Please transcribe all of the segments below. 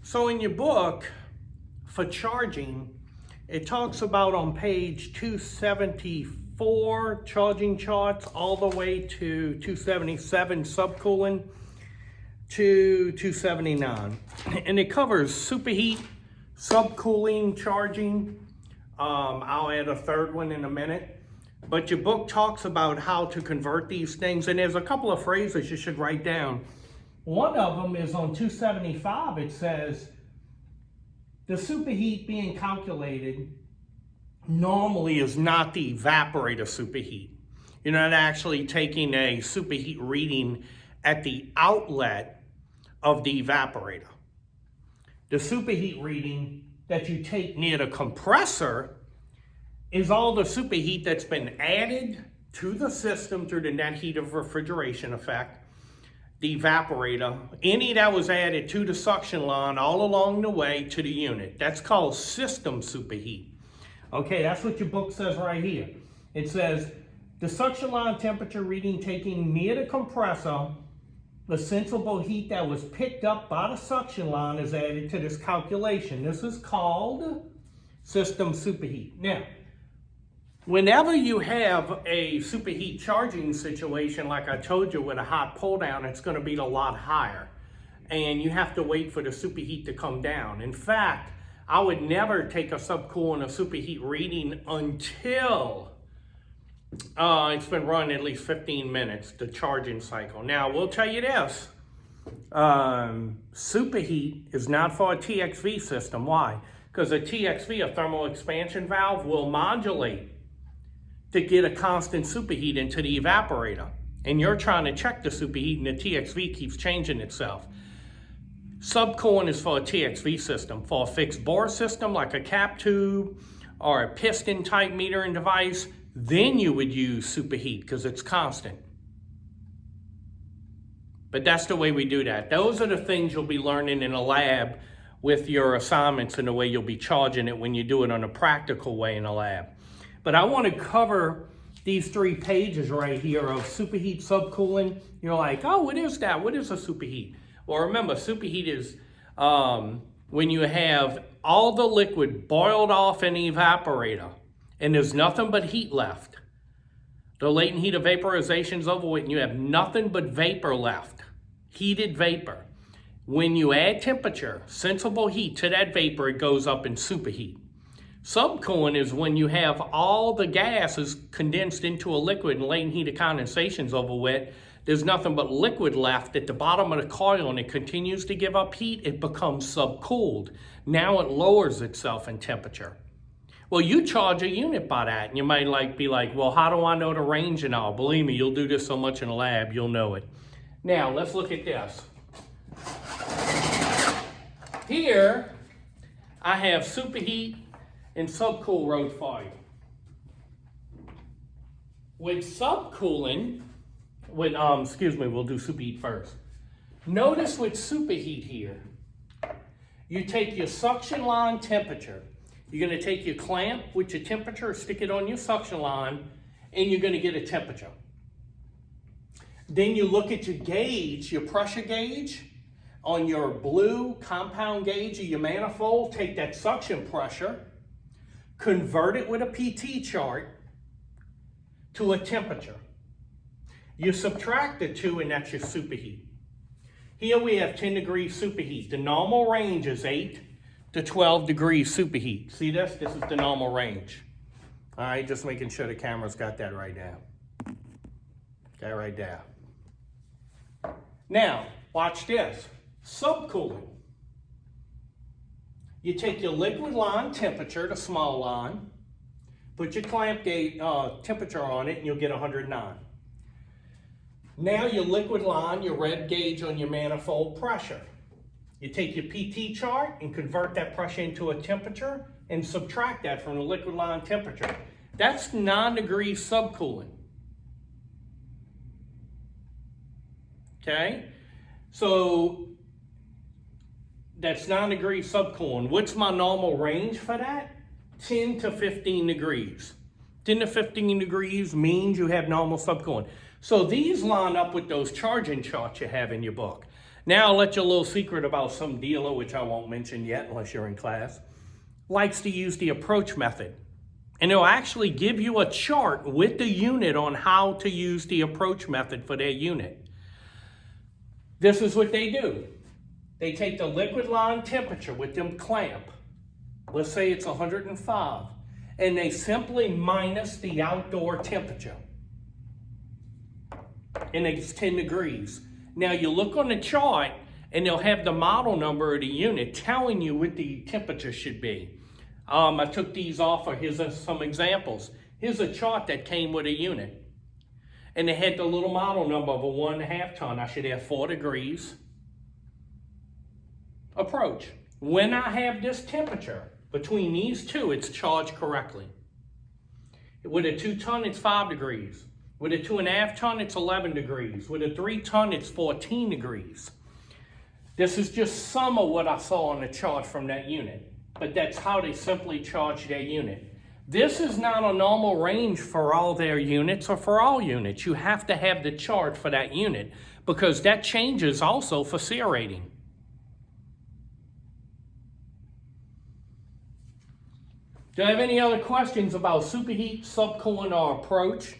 So in your book, for charging, it talks about on page 274, charging charts, all the way to 277, subcooling, to 279. And it covers superheat, subcooling, charging. I'll add a third one in a minute. But your book talks about how to convert these things, and there's a couple of phrases you should write down. One of them is on 275. It says, the superheat being calculated normally is not the evaporator superheat. You're not actually taking a superheat reading at the outlet of the evaporator. The superheat reading that you take near the compressor is all the superheat that's been added to the system through the net heat of refrigeration effect, the evaporator, any that was added to the suction line all along the way to the unit. That's called system superheat. Okay, that's what your book says right here. It says, the suction line temperature reading taking near the compressor, the sensible heat that was picked up by the suction line is added to this calculation. This is called system superheat. Now, whenever you have a superheat charging situation, like I told you, with a hot pull down, it's going to be a lot higher. And you have to wait for the superheat to come down. In fact, I would never take a subcool and a superheat reading until it's been run at least 15 minutes, the charging cycle. Now, we'll tell you this. Superheat is not for a TXV system. Why? Because a TXV, a thermal expansion valve, will modulate to get a constant superheat into the evaporator. And you're trying to check the superheat and the TXV keeps changing itself. Subcooling is for a TXV system. For a fixed bore system like a cap tube or a piston type metering device, then you would use superheat because it's constant. But that's the way we do that. Those are the things you'll be learning in a lab with your assignments and the way you'll be charging it when you do it on a practical way in a lab. But I want to cover these 3 pages right here of superheat, subcooling. You're like, oh, what is that? What is a superheat? Well, remember, superheat is when you have all the liquid boiled off in the evaporator and there's nothing but heat left. The latent heat of vaporization is over with and you have nothing but vapor left, heated vapor. When you add temperature, sensible heat to that vapor, it goes up in superheat. Subcooling is when you have all the gases condensed into a liquid and latent heat of condensation is over with. There's nothing but liquid left at the bottom of the coil and it continues to give up heat. It becomes subcooled. Now it lowers itself in temperature. Well, you charge a unit by that and you might be like, well, how do I know the range and all? Believe me, you'll do this so much in the lab, you'll know it. Now, let's look at this. Here, I have superheat and subcool wrote for you. With subcooling, we'll do superheat first. Notice with superheat here, you take your suction line temperature. You're going to take your clamp with your temperature, stick it on your suction line, and you're going to get a temperature. Then you look at your gauge, your pressure gauge, on your blue compound gauge of your manifold, take that suction pressure, convert it with a PT chart to a temperature. You subtract the 2 and that's your superheat. Here we have 10 degrees superheat. The normal range is 8 to 12 degrees superheat. See this? This is the normal range. All right, just making sure the camera's got that right now. Okay, right there. Now, watch this. Subcooling. You take your liquid line temperature, the small line, put your clamp gauge temperature on it, and you'll get 109. Now your liquid line, your red gauge on your manifold pressure. You take your PT chart and convert that pressure into a temperature and subtract that from the liquid line temperature. That's 9 degrees subcooling. Okay? So that's 9 degrees subcooling. What's my normal range for that? 10 to 15 degrees. 10 to 15 degrees means you have normal subcooling. So these line up with those charging charts you have in your book. Now I'll let you a little secret about some dealer, which I won't mention yet unless you're in class, likes to use the approach method. And they'll actually give you a chart with the unit on how to use the approach method for their unit. This is what they do. They take the liquid line temperature with them clamp. Let's say it's 105. And they simply minus the outdoor temperature. And it's 10 degrees. Now you look on the chart and they'll have the model number of the unit telling you what the temperature should be. I took these off, here's some examples. Here's a chart that came with a unit. And they had the little model number of a 1.5 ton. I should have 4 degrees. Approach. When I have this temperature, between these two, it's charged correctly. With a 2 ton, it's 5 degrees. With a 2.5 ton, it's 11 degrees. With a 3 ton, it's 14 degrees. This is just some of what I saw on the chart from that unit, but that's how they simply charge their unit. This is not a normal range for all their units or for all units. You have to have the chart for that unit because that changes also for SEER rating. Do you have any other questions about superheat, subcooling, or approach?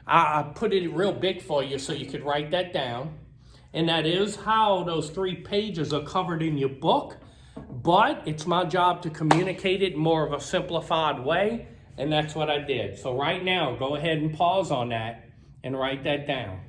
I put it real big for you so you could write that down. And that is how those 3 pages are covered in your book. But it's my job to communicate it in more of a simplified way. And that's what I did. So right now, go ahead and pause on that and write that down.